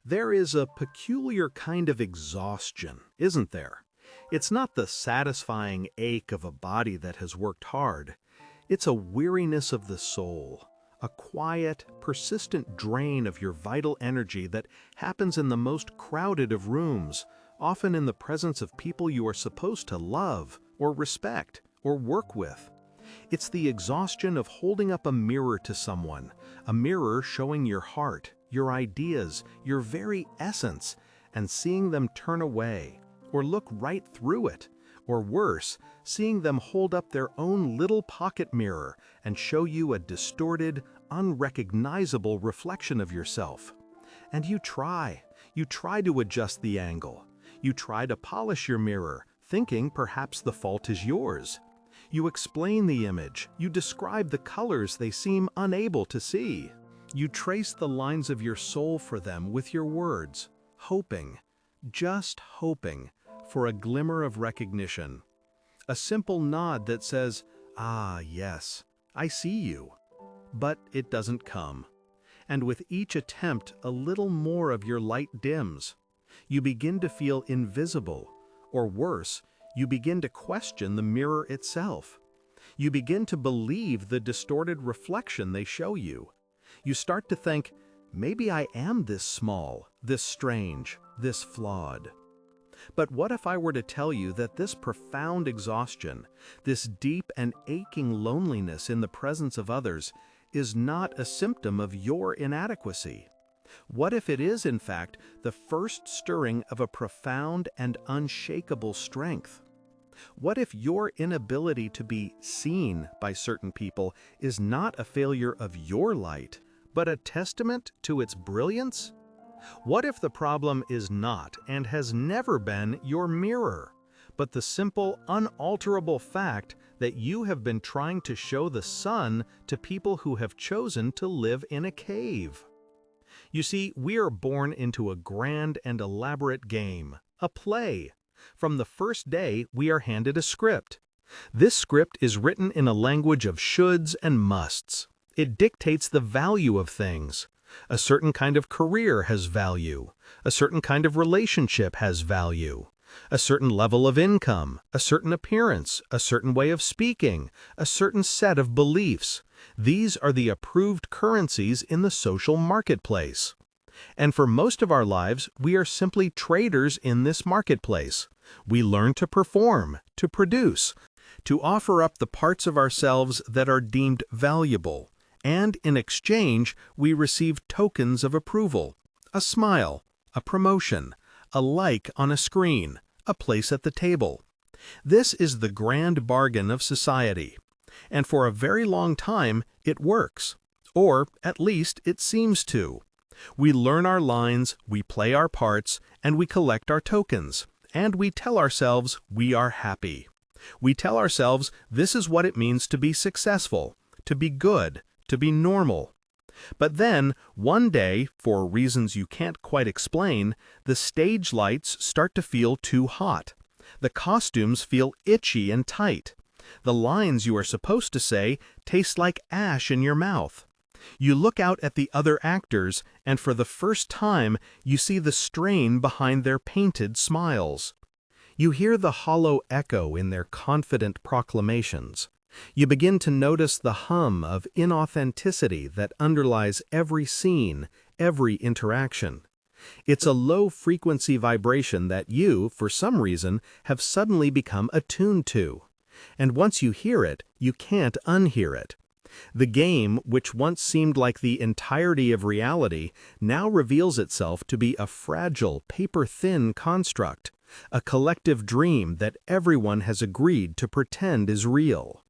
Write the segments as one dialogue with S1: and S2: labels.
S1: There is a peculiar kind of exhaustion, isn't there? It's not the satisfying ache of a body that has worked hard. It's a weariness of the soul, a quiet, persistent drain of your vital energy that happens in the most crowded of rooms, often in the presence of people you are supposed to love or respect or work with. It's the exhaustion of holding up a mirror to someone, a mirror showing your heart, your ideas, your very essence, and seeing them turn away, or look right through it, or worse, seeing them hold up their own little pocket mirror and show you a distorted, unrecognizable reflection of yourself. And you try to adjust the angle. You try to polish your mirror, thinking perhaps the fault is yours. You explain the image, you describe the colors they seem unable to see. You trace the lines of your soul for them with your words, hoping, just hoping, for a glimmer of recognition. A simple nod that says, "Ah, yes, I see you." But it doesn't come. And with each attempt, a little more of your light dims. You begin to feel invisible, or worse, you begin to question the mirror itself. You begin to believe the distorted reflection they show you. You start to think, maybe I am this small, this strange, this flawed. But what if I were to tell you that this profound exhaustion, this deep and aching loneliness in the presence of others, is not a symptom of your inadequacy? What if it is, in fact, the first stirring of a profound and unshakable strength? What if your inability to be seen by certain people is not a failure of your light, but a testament to its brilliance? What if the problem is not and has never been your mirror, but the simple, unalterable fact that you have been trying to show the sun to people who have chosen to live in a cave? You see, we are born into a grand and elaborate game, a play. From the first day, we are handed a script. This script is written in a language of shoulds and musts. It dictates the value of things. A certain kind of career has value. A certain kind of relationship has value. A certain level of income, a certain appearance, a certain way of speaking, a certain set of beliefs. These are the approved currencies in the social marketplace. And for most of our lives, we are simply traders in this marketplace. We learn to perform, to produce, to offer up the parts of ourselves that are deemed valuable. And in exchange, we receive tokens of approval, a smile, a promotion, a like on a screen, a place at the table. This is the grand bargain of society. And for a very long time, it works. Or, at least, it seems to. We learn our lines, we play our parts, and we collect our tokens. And we tell ourselves we are happy. We tell ourselves this is what it means to be successful, to be good, to be normal. But then, one day, for reasons you can't quite explain, the stage lights start to feel too hot. The costumes feel itchy and tight. The lines you are supposed to say taste like ash in your mouth. You look out at the other actors, and for the first time, you see the strain behind their painted smiles. You hear the hollow echo in their confident proclamations. You begin to notice the hum of inauthenticity that underlies every scene, every interaction. It's a low-frequency vibration that you, for some reason, have suddenly become attuned to. And once you hear it, you can't unhear it. The game, which once seemed like the entirety of reality, now reveals itself to be a fragile, paper-thin construct, a collective dream that everyone has agreed to pretend is real.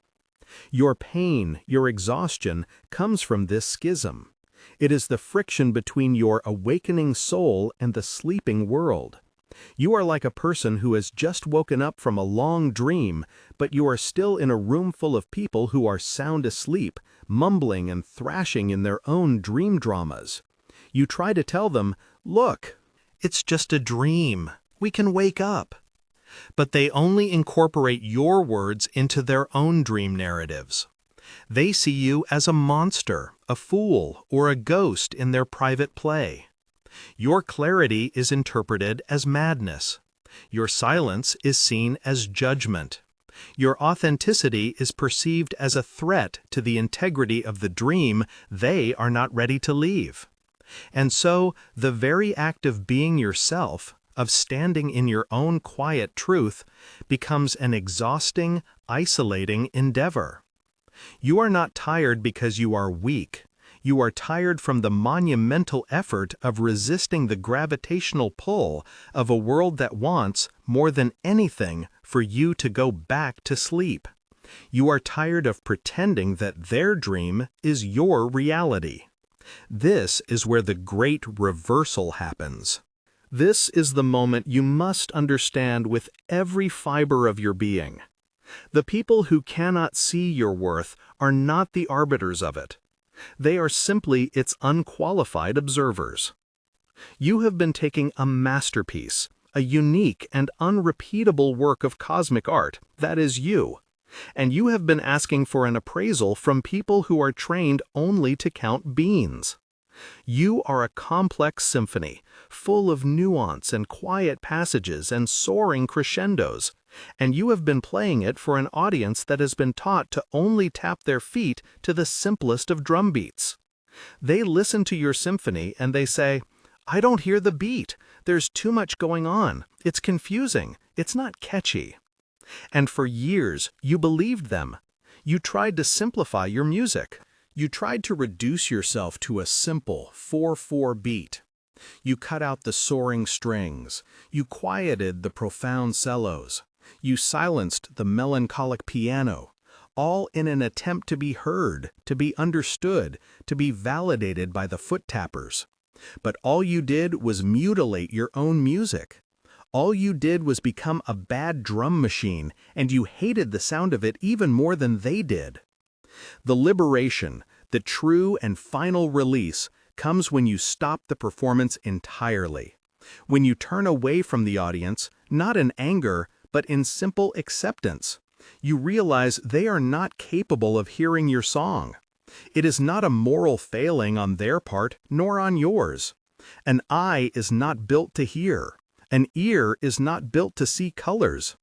S1: Your pain, your exhaustion, comes from this schism. It is the friction between your awakening soul and the sleeping world. You are like a person who has just woken up from a long dream, but you are still in a room full of people who are sound asleep, mumbling and thrashing in their own dream dramas. You try to tell them, "Look, it's just a dream. We can wake up." But they only incorporate your words into their own dream narratives. They see you as a monster, a fool, or a ghost in their private play. Your clarity is interpreted as madness. Your silence is seen as judgment. Your authenticity is perceived as a threat to the integrity of the dream they are not ready to leave. And so, the very act of being yourself, of standing in your own quiet truth, becomes an exhausting, isolating endeavor. You are not tired because you are weak. You are tired from the monumental effort of resisting the gravitational pull of a world that wants, more than anything, for you to go back to sleep. You are tired of pretending that their dream is your reality. This is where the great reversal happens. This is the moment you must understand with every fiber of your being. The people who cannot see your worth are not the arbiters of it. They are simply its unqualified observers. You have been taking a masterpiece, a unique and unrepeatable work of cosmic art, that is you, and you have been asking for an appraisal from people who are trained only to count beans. You are a complex symphony, full of nuance and quiet passages and soaring crescendos, and you have been playing it for an audience that has been taught to only tap their feet to the simplest of drum beats. They listen to your symphony and they say, "I don't hear the beat. There's too much going on. It's confusing. It's not catchy." And for years, you believed them. You tried to simplify your music. You tried to reduce yourself to a simple 4/4 beat. You cut out the soaring strings. You quieted the profound cellos. You silenced the melancholic piano, all in an attempt to be heard, to be understood, to be validated by the foot tappers. But all you did was mutilate your own music. All you did was become a bad drum machine, and you hated the sound of it even more than they did. The liberation, the true and final release, comes when you stop the performance entirely. When you turn away from the audience, not in anger, but in simple acceptance. You realize they are not capable of hearing your song. It is not a moral failing on their part, nor on yours. An eye is not built to hear. An ear is not built to see colors.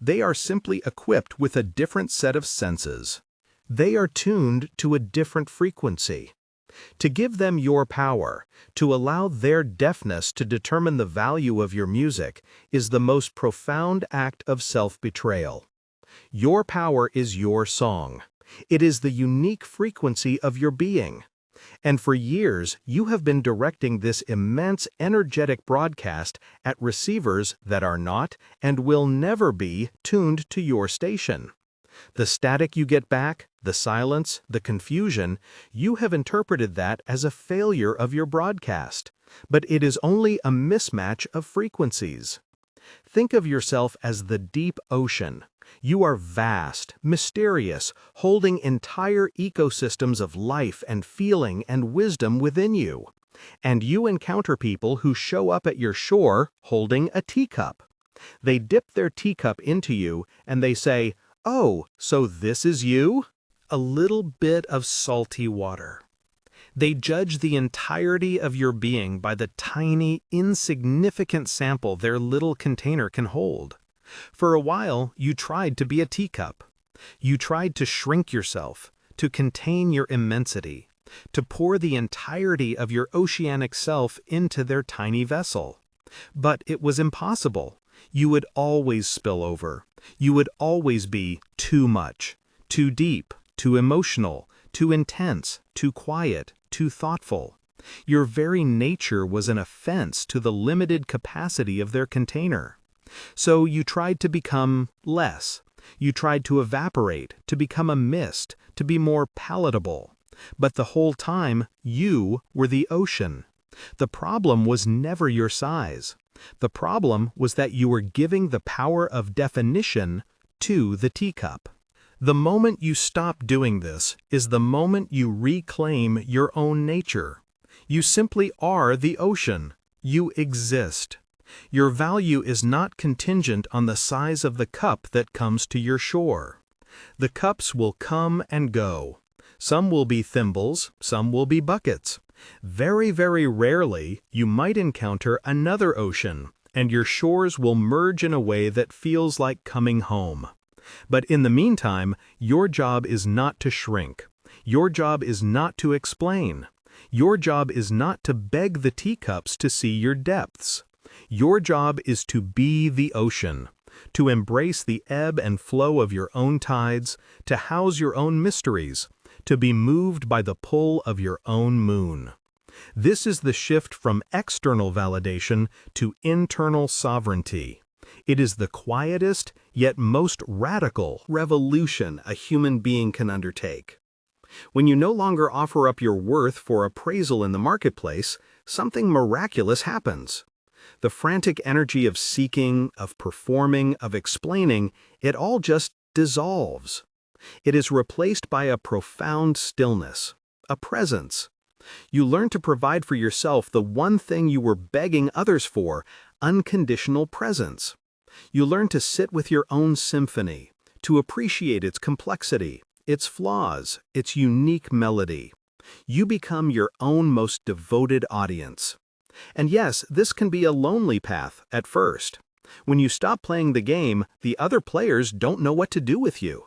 S1: They are simply equipped with a different set of senses. They are tuned to a different frequency. To give them your power, to allow their deafness to determine the value of your music, is the most profound act of self-betrayal. Your power is your song. It is the unique frequency of your being. And for years, you have been directing this immense energetic broadcast at receivers that are not and will never be tuned to your station. The static you get back, the silence, the confusion, you have interpreted that as a failure of your broadcast, but it is only a mismatch of frequencies. Think of yourself as the deep ocean. You are vast, mysterious, holding entire ecosystems of life and feeling and wisdom within you. And you encounter people who show up at your shore holding a teacup. They dip their teacup into you and they say, "Oh, so this is you?" A little bit of salty water. They judge the entirety of your being by the tiny, insignificant sample their little container can hold. For a while, you tried to be a teacup. You tried to shrink yourself, to contain your immensity, to pour the entirety of your oceanic self into their tiny vessel. But it was impossible. You would always spill over. You would always be too much, too deep, too emotional, too intense, too quiet, too thoughtful. Your very nature was an offense to the limited capacity of their container. So you tried to become less. You tried to evaporate, to become a mist, to be more palatable. But the whole time, you were the ocean. The problem was never your size. The problem was that you were giving the power of definition to the teacup. The moment you stop doing this is the moment you reclaim your own nature. You simply are the ocean. You exist. Your value is not contingent on the size of the cup that comes to your shore. The cups will come and go. Some will be thimbles, some will be buckets. Very, very rarely, you might encounter another ocean, and your shores will merge in a way that feels like coming home. But in the meantime, your job is not to shrink. Your job is not to explain. Your job is not to beg the teacups to see your depths. Your job is to be the ocean, to embrace the ebb and flow of your own tides, to house your own mysteries, to be moved by the pull of your own moon. This is the shift from external validation to internal sovereignty. It is the quietest, yet most radical revolution a human being can undertake. When you no longer offer up your worth for appraisal in the marketplace, something miraculous happens. The frantic energy of seeking, of performing, of explaining, it all just dissolves. It is replaced by a profound stillness, a presence. You learn to provide for yourself the one thing you were begging others for, unconditional presence. You learn to sit with your own symphony, to appreciate its complexity, its flaws, its unique melody. You become your own most devoted audience. And yes, this can be a lonely path at first. When you stop playing the game, the other players don't know what to do with you.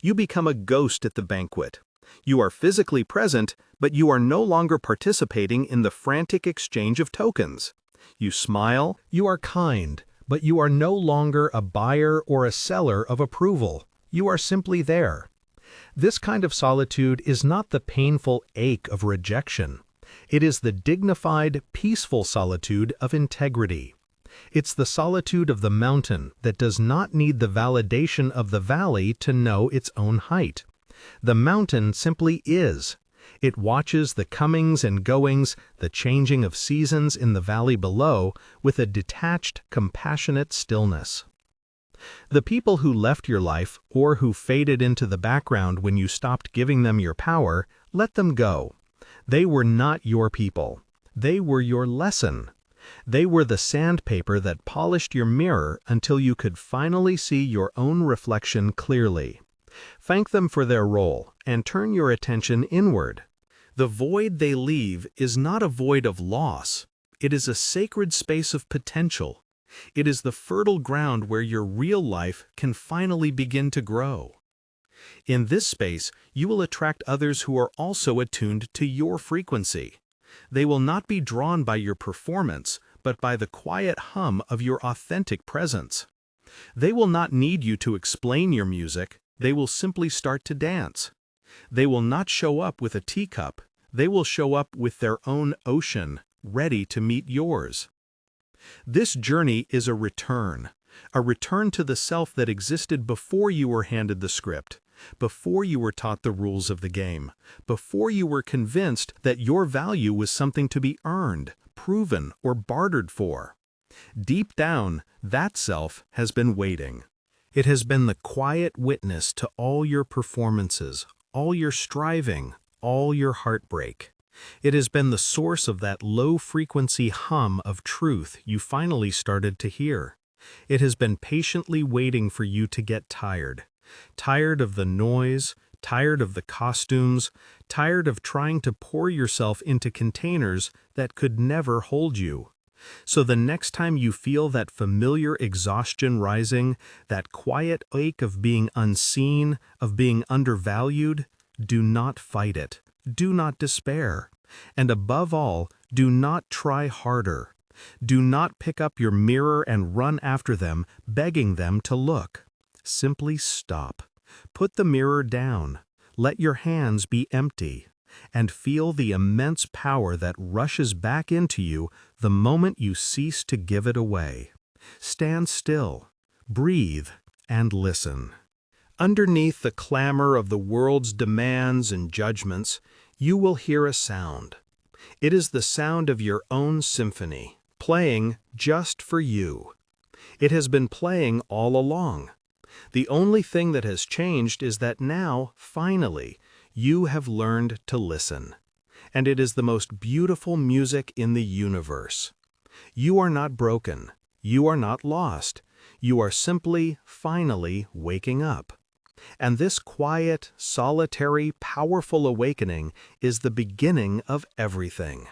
S1: You become a ghost at the banquet. You are physically present, but you are no longer participating in the frantic exchange of tokens. You smile, you are kind, but you are no longer a buyer or a seller of approval. You are simply there. This kind of solitude is not the painful ache of rejection. It is the dignified, peaceful solitude of integrity. It's the solitude of the mountain that does not need the validation of the valley to know its own height. The mountain simply is. It watches the comings and goings, the changing of seasons in the valley below, with a detached, compassionate stillness. The people who left your life, or who faded into the background when you stopped giving them your power, let them go. They were not your people. They were your lesson. They were the sandpaper that polished your mirror until you could finally see your own reflection clearly. Thank them for their role, and turn your attention inward. The void they leave is not a void of loss. It is a sacred space of potential. It is the fertile ground where your real life can finally begin to grow. In this space, you will attract others who are also attuned to your frequency. They will not be drawn by your performance, but by the quiet hum of your authentic presence. They will not need you to explain your music. They will simply start to dance. They will not show up with a teacup. They will show up with their own ocean, ready to meet yours. This journey is a return to the self that existed before you were handed the script, before you were taught the rules of the game, before you were convinced that your value was something to be earned, proven, or bartered for. Deep down, that self has been waiting. It has been the quiet witness to all your performances, all your striving, all your heartbreak. It has been the source of that low-frequency hum of truth you finally started to hear. It has been patiently waiting for you to get tired. Tired of the noise, tired of the costumes, tired of trying to pour yourself into containers that could never hold you. So the next time you feel that familiar exhaustion rising, that quiet ache of being unseen, of being undervalued, do not fight it. Do not despair. And above all, do not try harder. Do not pick up your mirror and run after them, begging them to look. Simply stop. Put the mirror down. Let your hands be empty. And feel the immense power that rushes back into you the moment you cease to give it away. Stand still, breathe, and listen. Underneath the clamor of the world's demands and judgments, you will hear a sound. It is the sound of your own symphony, playing just for you. It has been playing all along. The only thing that has changed is that now, finally, you have learned to listen. And it is the most beautiful music in the universe. You are not broken. You are not lost. You are simply, finally waking up. And this quiet, solitary, powerful awakening is the beginning of everything.